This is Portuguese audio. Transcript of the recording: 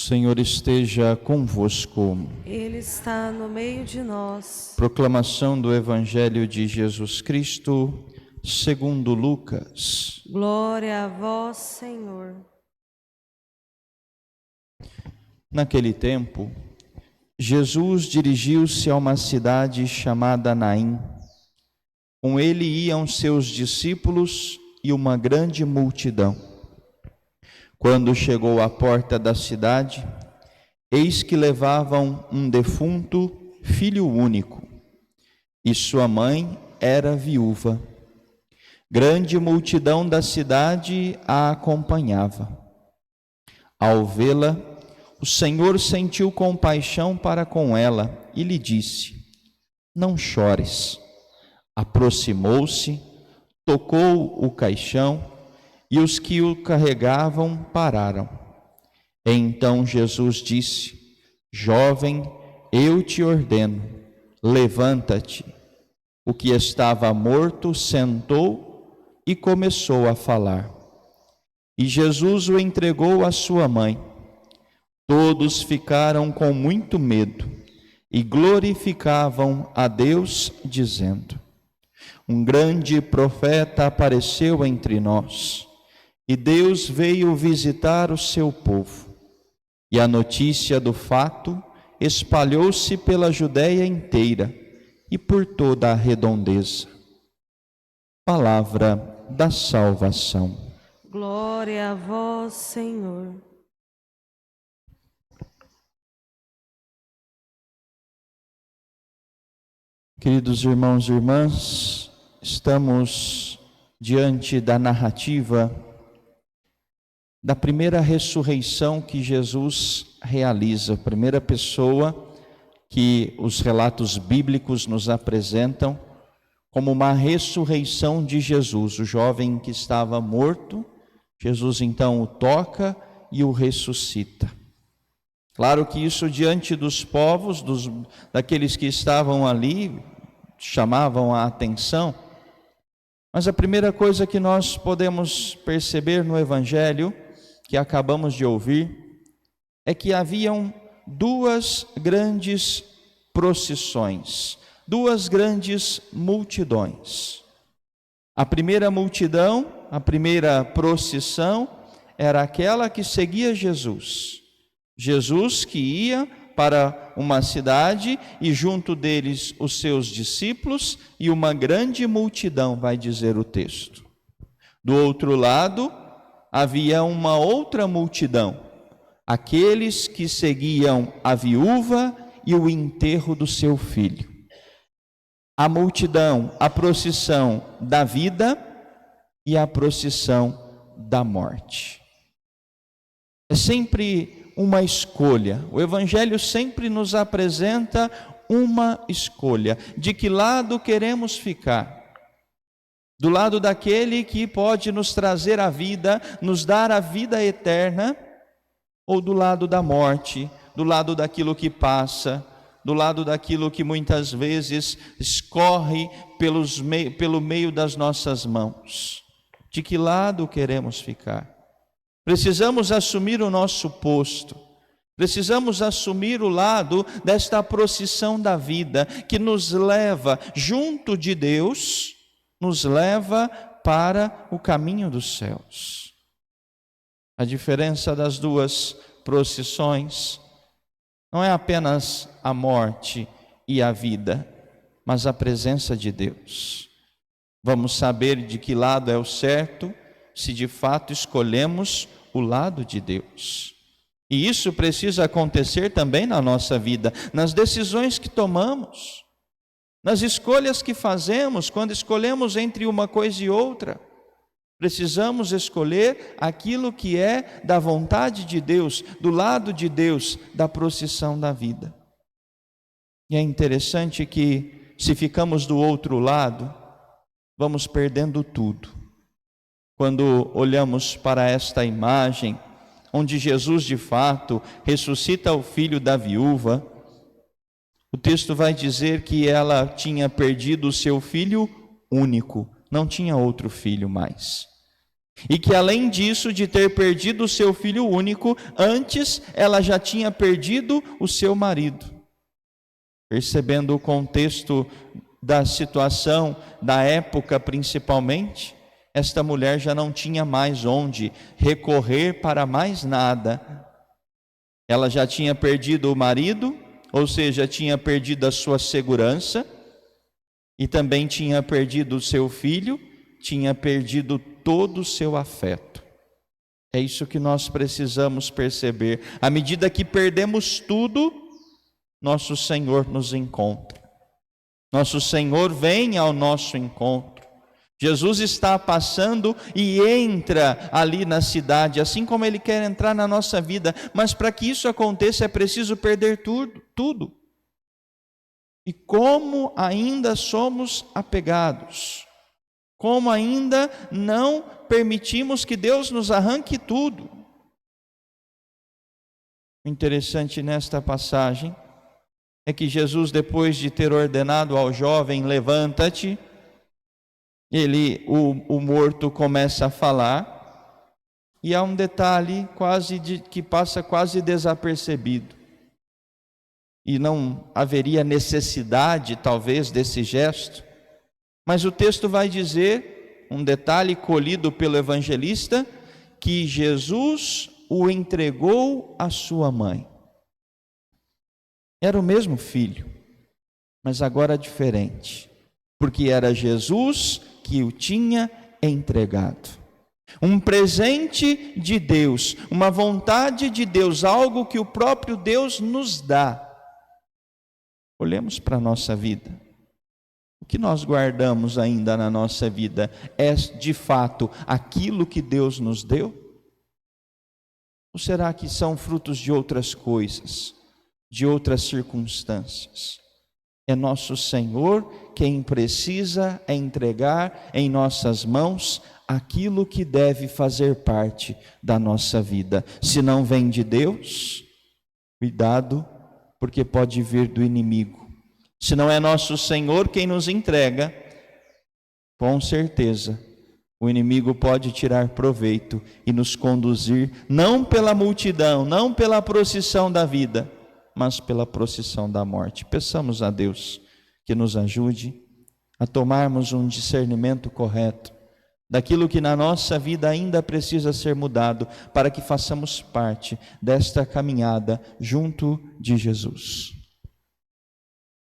Senhor esteja convosco. Ele está no meio de nós. Proclamação do Evangelho de Jesus Cristo, segundo Lucas. Glória a vós, Senhor. Naquele tempo, Jesus dirigiu-se a uma cidade chamada Naim. Com ele iam seus discípulos e uma grande multidão. Quando chegou à porta da cidade, eis que levavam um defunto, filho único, e sua mãe era viúva. Grande multidão da cidade a acompanhava. Ao vê-la, o Senhor sentiu compaixão para com ela e lhe disse: não chores. Aproximou-se, tocou o caixão, e os que o carregavam pararam. Então Jesus disse: jovem, eu te ordeno, levanta-te. O que estava morto sentou e começou a falar. E Jesus o entregou à sua mãe. Todos ficaram com muito medo e glorificavam a Deus, dizendo: um grande profeta apareceu entre nós, e Deus veio visitar o seu povo. E a notícia do fato espalhou-se pela Judéia inteira e por toda a redondeza. Palavra da salvação. Glória a vós, Senhor. Queridos irmãos e irmãs, estamos diante da narrativa da primeira ressurreição que Jesus realiza, a primeira pessoa que os relatos bíblicos nos apresentam como uma ressurreição de Jesus. O jovem que estava morto, Jesus então o toca e o ressuscita. Claro que isso diante dos povos, daqueles que estavam ali, chamavam a atenção. Mas a primeira coisa que nós podemos perceber no Evangelho, que acabamos de ouvir, é que haviam duas grandes procissões, duas grandes multidões. A primeira multidão, a primeira procissão, era aquela que seguia Jesus. Jesus que ia para uma cidade e junto deles os seus discípulos e uma grande multidão, vai dizer o texto. Do outro lado, havia uma outra multidão, aqueles que seguiam a viúva e o enterro do seu filho. A multidão, a procissão da vida e a procissão da morte. É sempre uma escolha. O Evangelho sempre nos apresenta uma escolha. De que lado queremos ficar? Do lado daquele que pode nos trazer a vida, nos dar a vida eterna, ou do lado da morte, do lado daquilo que passa, do lado daquilo que muitas vezes escorre pelo meio das nossas mãos? De que lado queremos ficar? Precisamos assumir o nosso posto, precisamos assumir o lado desta procissão da vida, que nos leva junto de Deus, nos leva para o caminho dos céus. A diferença das duas procissões não é apenas a morte e a vida, mas a presença de Deus. Vamos saber de que lado é o certo, se de fato escolhemos o lado de Deus. E isso precisa acontecer também na nossa vida, nas decisões que tomamos, nas escolhas que fazemos, quando escolhemos entre uma coisa e outra. Precisamos escolher aquilo que é da vontade de Deus, do lado de Deus, da procissão da vida. E é interessante que, se ficamos do outro lado, vamos perdendo tudo. Quando olhamos para esta imagem, onde Jesus de fato ressuscita o filho da viúva, o texto vai dizer que ela tinha perdido o seu filho único, não tinha outro filho mais. E que além disso, de ter perdido o seu filho único, antes ela já tinha perdido o seu marido. Percebendo o contexto da situação, da época principalmente, esta mulher já não tinha mais onde recorrer para mais nada. Ela já tinha perdido o marido, ou seja, tinha perdido a sua segurança, e também tinha perdido o seu filho, tinha perdido todo o seu afeto. É isso que nós precisamos perceber. À medida que perdemos tudo, nosso Senhor nos encontra. Nosso Senhor vem ao nosso encontro. Jesus está passando e entra ali na cidade, assim como Ele quer entrar na nossa vida. Mas para que isso aconteça é preciso perder tudo. E como ainda somos apegados, como ainda não permitimos que Deus nos arranque tudo. O interessante nesta passagem é que Jesus, depois de ter ordenado ao jovem, levanta-te, o morto começa a falar, e há um detalhe que passa quase desapercebido. E não haveria necessidade, talvez, desse gesto, mas o texto vai dizer, um detalhe colhido pelo evangelista, que Jesus o entregou à sua mãe. Era o mesmo filho, mas agora diferente, porque era Jesus que o tinha entregado. Um presente de Deus, uma vontade de Deus, algo que o próprio Deus nos dá. Olhemos para a nossa vida. O que nós guardamos ainda na nossa vida é de fato aquilo que Deus nos deu? Ou será que são frutos de outras coisas, de outras circunstâncias? É nosso Senhor quem precisa entregar em nossas mãos aquilo que deve fazer parte da nossa vida. Se não vem de Deus, cuidado, porque pode vir do inimigo. Se não é nosso Senhor quem nos entrega, com certeza o inimigo pode tirar proveito e nos conduzir, não pela multidão, não pela procissão da vida, mas pela procissão da morte. Peçamos a Deus que nos ajude a tomarmos um discernimento correto daquilo que na nossa vida ainda precisa ser mudado, para que façamos parte desta caminhada junto de Jesus.